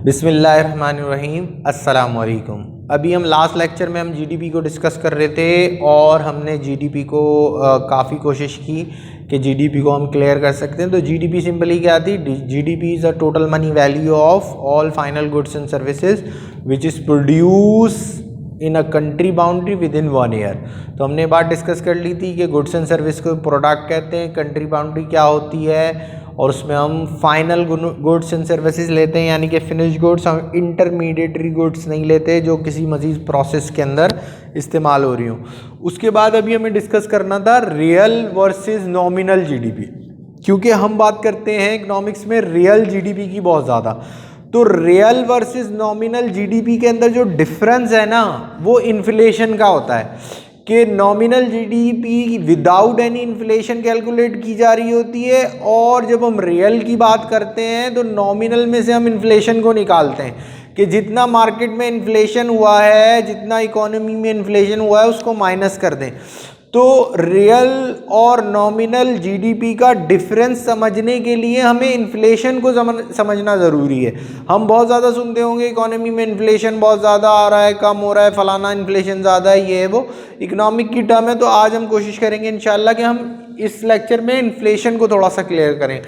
बिस्मिल्लाहिर्रहमानिर्रहीम अस्सलाम वालेकुम। अभी हम लास्ट लेक्चर में हम जीडीपी को डिस्कस कर रहे थे और हमने जीडीपी को काफ़ी कोशिश की कि जीडीपी को हम क्लियर कर सकते हैं। तो जीडीपी सिंपली क्या थी? GDP is a total money value of all final goods and services which is produce in a country boundary with in 1 year. तो हमने बात डिस्कस कर ली थी कि गुड्स एंड सर्विस को प्रोडक्ट कहते हैं, कंट्री बाउंड्री क्या होती है, और उसमें हम फाइनल गुड्स एंड सर्विसेज लेते हैं, यानी कि फिनिश गुड्स। हम इंटरमीडिएटरी गुड्स नहीं लेते जो किसी मजीद प्रोसेस के अंदर इस्तेमाल हो रही हो। उसके बाद अभी हमें डिस्कस करना था रियल वर्सेस नॉमिनल जीडीपी, क्योंकि हम बात करते हैं इकोनॉमिक्स में रियल जीडीपी की बहुत ज़्यादा। तो रियल वर्सेस नॉमिनल जीडीपी के अंदर जो डिफरेंस है ना, वो इन्फ्लेशन का होता है कि nominal GDP without any inflation calculate की जा रही होती है, और जब हम रियल की बात करते हैं तो नॉमिनल में से हम इन्फ्लेशन को निकालते हैं कि जितना मार्केट में इन्फ्लेशन हुआ है, जितना इकोनॉमी में इन्फ्लेशन हुआ है, उसको माइनस कर दें। तो रियल और नॉमिनल जीडीपी का डिफरेंस समझने के लिए हमें इन्फ्लेशन को समझना ज़रूरी है। हम बहुत ज़्यादा सुनते होंगे इकोनॉमी में इन्फ्लेशन बहुत ज़्यादा आ रहा है, कम हो रहा है, फलाना इन्फ्लेशन ज़्यादा है, ये है वो, इकोनॉमिक की टर्म है। तो आज हम कोशिश करेंगे इंशाल्लाह कि हम इस लेक्चर में इन्फ्लेशन को थोड़ा सा क्लियर करें।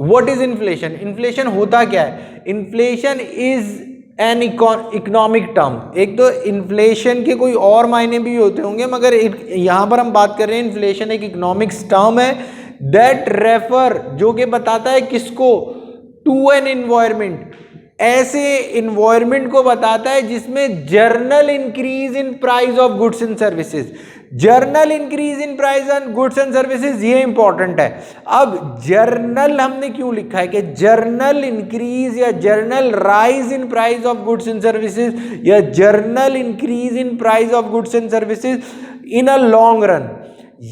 What is inflation? इन्फ्लेशन होता क्या है? Inflation is an economic term. एक तो इन्फ्लेशन के कोई और मायने भी होते होंगे, मगर यहाँ पर हम बात कर रहे हैं इन्फ्लेशन एक इकोनॉमिक्स टर्म है दैट रेफर, जो कि बताता है किसको? टू एन एनवायरमेंट, ऐसे इन्वायरमेंट को बताता है जिसमें general increase in price of goods and services. General increase in price and goods and services, ये इंपॉर्टेंट है। अब जर्नल हमने क्यों लिखा है कि जर्नल इंक्रीज या general rise in price of goods and services या general increase in price of goods and services in a long run.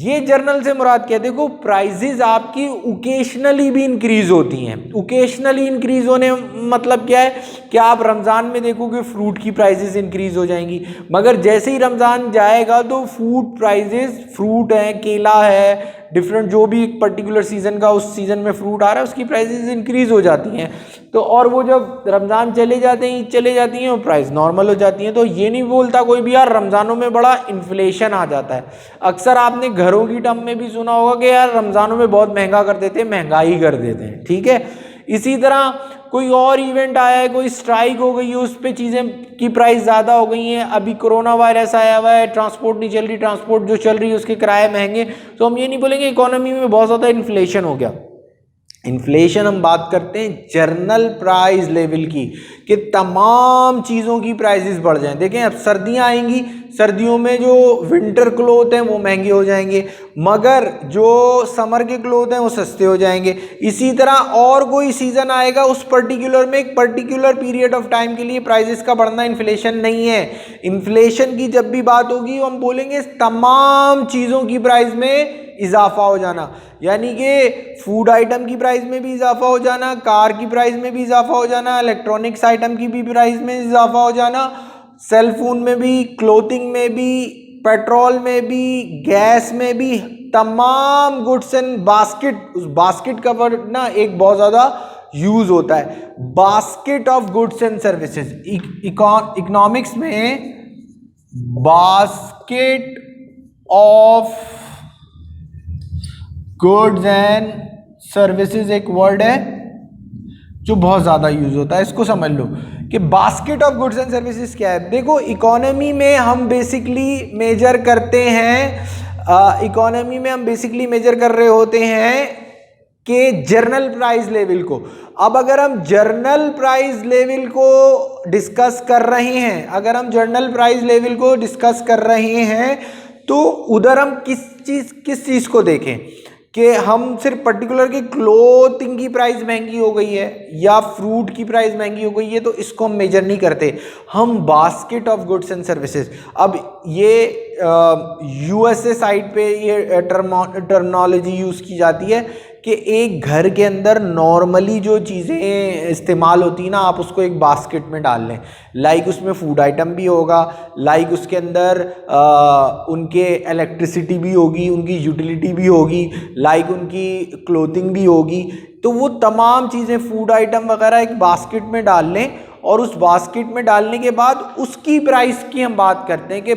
ये जर्नल से मुराद क्या है? देखो, प्राइजेज आपकी ओकेशनली भी इंक्रीज होती हैं। ओकेशनली इंक्रीज होने मतलब क्या है कि आप रमज़ान में देखोगे फ्रूट की प्राइजेज इंक्रीज हो जाएंगी, मगर जैसे ही रमज़ान जाएगा तो फूड प्राइजेज, फ्रूट है, केला है, डिफरेंट जो भी एक पर्टिकुलर सीज़न का उस सीज़न में फ्रूट आ रहा है, उसकी प्राइजेज इंक्रीज हो जाती हैं। तो और वो जब रमज़ान चले जाते हैं वो प्राइस नॉर्मल हो जाती हैं। तो ये नहीं बोलता कोई भी यार रमज़ानों में बड़ा इन्फ्लेशन आ जाता है। अक्सर आपने घरों की टर्म में भी सुना होगा कि यार रमज़ानों में बहुत महंगा कर देते हैं, महंगाई कर देते हैं, ठीक है। इसी तरह कोई और इवेंट आया है, कोई स्ट्राइक हो गई है, उस पर चीज़ें की प्राइस ज़्यादा हो गई हैं। अभी कोरोना वायरस आया हुआ है, ट्रांसपोर्ट नहीं चल रही, ट्रांसपोर्ट जो चल रही है उसके किराए महंगे। तो हम ये नहीं बोलेंगे इकोनॉमी में बहुत ज़्यादा इन्फ्लेशन हो गया। इन्फ्लेशन हम बात करते हैं जर्नल प्राइस लेवल की, कि तमाम चीज़ों की प्राइसेस बढ़ जाएं। देखें, अब सर्दियां आएंगी, सर्दियों में जो विंटर क्लोथ हैं वो महंगे हो जाएंगे, मगर जो समर के क्लोथ हैं वो सस्ते हो जाएंगे। इसी तरह और कोई सीज़न आएगा, उस पर्टिकुलर में एक पर्टिकुलर पीरियड ऑफ टाइम के लिए प्राइसेस का बढ़ना इन्फ्लेशन नहीं है। इन्फ्लेशन की जब भी बात होगी हम बोलेंगे तमाम चीज़ों की प्राइस में इजाफा हो जाना, यानी कि फूड आइटम की प्राइस में भी इजाफा हो जाना, कार की प्राइस में भी इजाफा हो जाना, इलेक्ट्रॉनिक्स आइटम की भी प्राइस में इजाफा हो जाना, सेल फोन में भी, क्लोथिंग में भी, पेट्रोल में भी, गैस में भी, तमाम गुड्स एंड बास्केट। उस बास्केट का वर्ड ना एक बहुत ज़्यादा यूज होता है, basket of goods and services. Economics में basket of goods and services एक वर्ड है जो बहुत ज़्यादा यूज होता है। इसको समझ लो कि basket of goods and services क्या है। देखो, इकोनॉमी में हम बेसिकली मेजर करते हैं, इकोनॉमी में हम बेसिकली मेजर कर रहे होते हैं कि जर्नल प्राइस लेवल को। अब अगर हम जर्नल प्राइस लेवल को डिस्कस कर रहे हैं, अगर हम जर्नल प्राइस लेवल को डिस्कस कर रहे हैं तो उधर हम किस चीज़ को देखें कि हम सिर्फ पर्टिकुलर की क्लोथिंग की प्राइस महंगी हो गई है या फ्रूट की प्राइस महंगी हो गई है, तो इसको हम मेजर नहीं करते, हम basket of goods and services. अब ये यूएसए साइड पे ये टर्मिनोलॉजी यूज़ की जाती है कि एक घर के अंदर नॉर्मली जो चीज़ें इस्तेमाल होती हैं ना, आप उसको एक बास्केट में डाल लें। लाइक उसमें फूड आइटम भी होगा, लाइक उसके अंदर उनके इलेक्ट्रिसिटी भी होगी, उनकी यूटिलिटी भी होगी, लाइक उनकी क्लोथिंग भी होगी। तो वो तमाम चीज़ें फूड आइटम वगैरह एक बास्केट में डाल लें और उस बास्केट में डालने के बाद उसकी प्राइस की हम बात करते हैं कि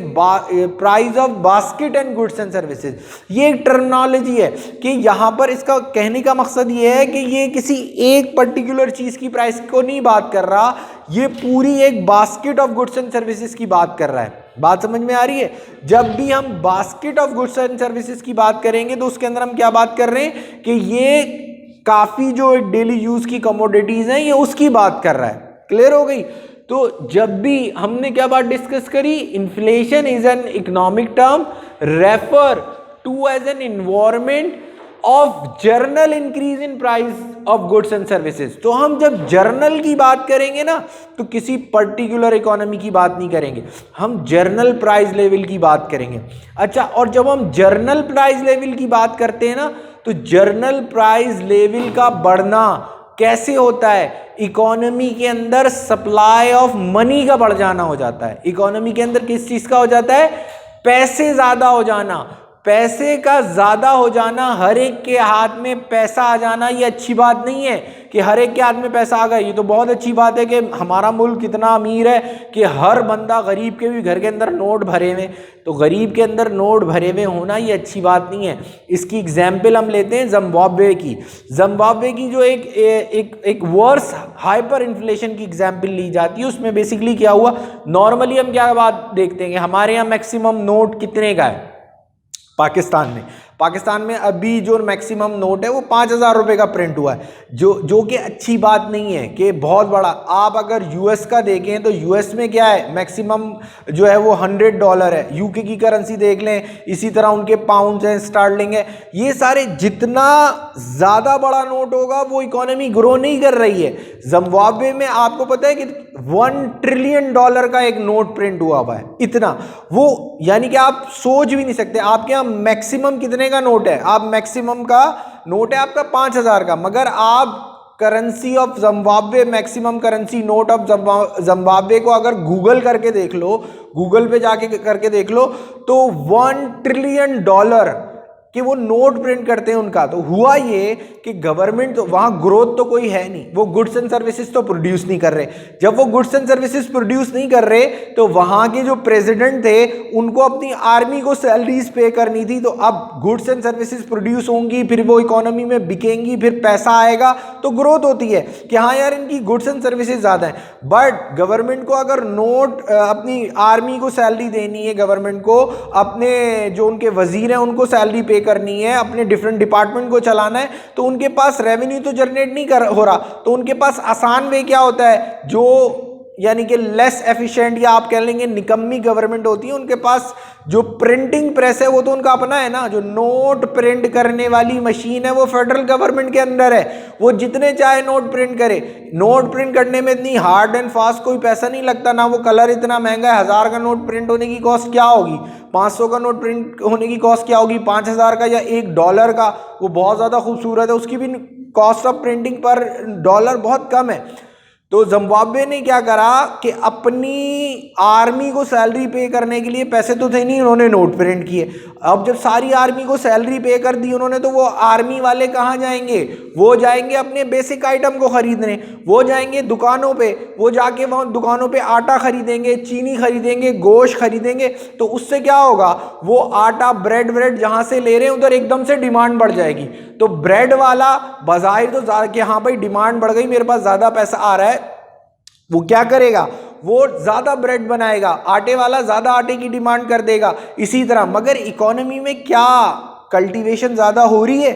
price of basket and goods and services. ये एक टर्मिनोलॉजी है कि यहाँ पर इसका कहने का मकसद ये है कि ये किसी एक पर्टिकुलर चीज़ की प्राइस को नहीं बात कर रहा, ये पूरी एक basket of goods and services की बात कर रहा है। बात समझ में आ रही है? जब भी हम basket of goods and services की बात करेंगे तो उसके अंदर हम क्या बात कर रहे हैं कि ये काफ़ी जो डेली यूज़ की कमोडिटीज़ हैं ये उसकी बात कर रहा है। क्लियर हो गई? तो जब भी हमने क्या बात डिस्कस करी, inflation is an economic term refer to as an environment of general increase in price of goods and services. तो हम जब जर्नल की बात करेंगे ना तो किसी पर्टिकुलर इकोनॉमी की बात नहीं करेंगे, हम जर्नल प्राइस लेवल की बात करेंगे। अच्छा, और जब हम जर्नल प्राइस लेवल की बात करते हैं ना तो जर्नल प्राइस लेवल का बढ़ना कैसे होता है? इकोनॉमी के अंदर सप्लाई ऑफ मनी का बढ़ जाना हो जाता है। इकोनॉमी के अंदर किस चीज का हो जाता है? पैसे ज्यादा हो जाना। पैसे का ज्यादा हो जाना, हर एक के हाथ में पैसा आ जाना, ये अच्छी बात नहीं है कि हर एक के हाथ में पैसा आ गया। ये तो बहुत अच्छी बात है कि हमारा मुल्क कितना अमीर है कि हर बंदा, गरीब के भी घर के अंदर नोट भरे हुए। तो गरीब के अंदर नोट भरे हुए होना ये अच्छी बात नहीं है। इसकी एग्जाम्पल हम लेते हैं जिम्बाब्वे की। जिम्बाब्वे की जो एक वर्स हाइपर इन्फ्लेशन की एग्जाम्पल ली जाती है, उसमें बेसिकली क्या हुआ, नॉर्मली हम क्या बात देखते हैं कि हमारे यहाँ मैक्सिमम नोट कितने का है पाकिस्तान में अभी जो मैक्सिमम नोट है वो 5,000 रुपये का प्रिंट हुआ है, जो कि अच्छी बात नहीं है कि बहुत बड़ा। आप अगर यूएस का देखें तो यूएस में क्या है, मैक्सिमम जो है वो $100 है। यूके की करेंसी देख लें, इसी तरह उनके पाउंड हैं, स्टर्लिंग है। ये सारे जितना ज़्यादा बड़ा नोट होगा वो इकोनॉमी ग्रो नहीं कर रही है। जिम्बाब्वे में आपको पता है कि $1 ट्रिलियन का एक नोट प्रिंट हुआ है, इतना वो, यानी कि आप सोच भी नहीं सकते। आपके यहाँ मैक्सिमम कितने का नोट है? आप मैक्सिमम का नोट है आपका 5,000 का, मगर आप currency of Zimbabwe, maximum currency note of Zimbabwe को अगर गूगल करके देख लो, गूगल पे जाके करके देख लो तो $1 ट्रिलियन कि वो नोट प्रिंट करते हैं उनका। तो हुआ ये कि गवर्नमेंट, तो वहाँ ग्रोथ तो कोई है नहीं, वो गुड्स एंड सर्विसेज तो प्रोड्यूस नहीं कर रहे। जब वो गुड्स एंड सर्विसेज प्रोड्यूस नहीं कर रहे तो वहाँ के जो प्रेसिडेंट थे उनको अपनी आर्मी को सैलरीज पे करनी थी। तो अब गुड्स एंड सर्विसेज प्रोड्यूस होंगी, फिर वो इकोनॉमी में बिकेंगी, फिर पैसा आएगा तो ग्रोथ होती है कि हाँ यार इनकी गुड्स एंड सर्विसेज ज़्यादा है। बट गवर्नमेंट को अगर नोट अपनी आर्मी को सैलरी देनी है, गवर्नमेंट को अपने जो उनके वजीर हैं उनको सैलरी पे करनी है, अपने डिफरेंट डिपार्टमेंट को चलाना है, तो उनके पास रेवेन्यू तो जनरेट नहीं हो रहा। तो उनके पास आसान वे क्या होता है, जो यानी कि लेस एफिशिएंट या आप कह लेंगे निकम्मी गवर्नमेंट होती है, उनके पास जो प्रिंटिंग प्रेस है वो तो उनका अपना है ना। जो नोट प्रिंट करने वाली मशीन है वो फेडरल गवर्नमेंट के अंदर है, वो जितने चाहे नोट प्रिंट करे। नोट प्रिंट करने में इतनी हार्ड एंड फास्ट कोई पैसा नहीं लगता, ना वो कलर इतना महंगा है। 1000 का नोट प्रिंट होने की कॉस्ट क्या होगी, 500 का नोट प्रिंट होने की कॉस्ट क्या होगी, 5000 का या $1 का, वो बहुत ज़्यादा खूबसूरत है, उसकी भी कॉस्ट ऑफ प्रिंटिंग पर डॉलर बहुत कम है। तो जिम्बाब्वे ने क्या करा कि अपनी आर्मी को सैलरी पे करने के लिए पैसे तो थे नहीं, उन्होंने नोट प्रिंट किए। अब जब सारी आर्मी को सैलरी पे कर दी उन्होंने, तो वो आर्मी वाले कहाँ जाएंगे, वो जाएंगे अपने बेसिक आइटम को खरीदने, वो जाएंगे दुकानों पे, वो जाके वहाँ दुकानों पे आटा खरीदेंगे, चीनी खरीदेंगे, गोश्त खरीदेंगे। तो उससे क्या होगा, वो आटा ब्रेड जहाँ से ले रहे हैं उधर एकदम से डिमांड बढ़ जाएगी। तो ब्रेड वाला बाजार तो कि हाँ भाई डिमांड बढ़ गई, मेरे पास ज़्यादा पैसा आ रहा है, वो क्या करेगा, वो ज़्यादा ब्रेड बनाएगा, आटे वाला ज़्यादा आटे की डिमांड कर देगा, इसी तरह। मगर इकोनॉमी में क्या कल्टीवेशन ज़्यादा हो रही है,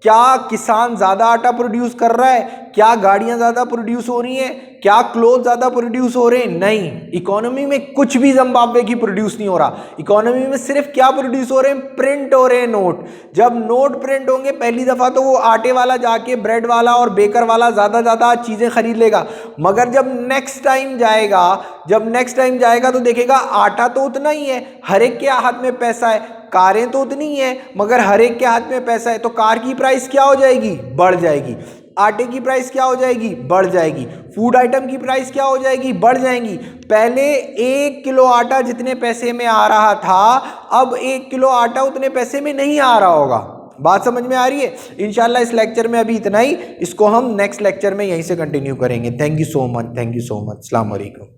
क्या किसान ज़्यादा आटा प्रोड्यूस कर रहा है, क्या गाड़ियाँ ज़्यादा प्रोड्यूस हो रही हैं, क्या क्लोथ ज़्यादा प्रोड्यूस हो रहे हैं? नहीं, इकोनॉमी में कुछ भी जिम्बाब्वे की प्रोड्यूस नहीं हो रहा। इकोनॉमी में सिर्फ क्या प्रोड्यूस हो रहे हैं, प्रिंट हो रहे हैं नोट। जब नोट प्रिंट होंगे पहली दफ़ा तो वो आटे वाला जाके ब्रेड वाला और बेकर वाला ज़्यादा चीज़ें खरीद लेगा, मगर जब नेक्स्ट टाइम जाएगा तो देखेगा आटा तो उतना ही है, हर एक के हाथ में पैसा है, कारें तो उतनी ही है मगर हर एक के हाथ में पैसा है, तो कार की प्राइस क्या हो जाएगी, बढ़ जाएगी। आटे की प्राइस क्या हो जाएगी, बढ़ जाएगी। फूड आइटम की प्राइस क्या हो जाएगी, बढ़ जाएंगी। पहले 1 किलो आटा जितने पैसे में आ रहा था, अब 1 किलो आटा उतने पैसे में नहीं आ रहा होगा। बात समझ में आ रही है? इंशाल्लाह इस लेक्चर में अभी इतना ही, इसको हम नेक्स्ट लेक्चर में यहीं से कंटिन्यू करेंगे। Thank you so much, thank you so much. अस्सलाम वालेकुम।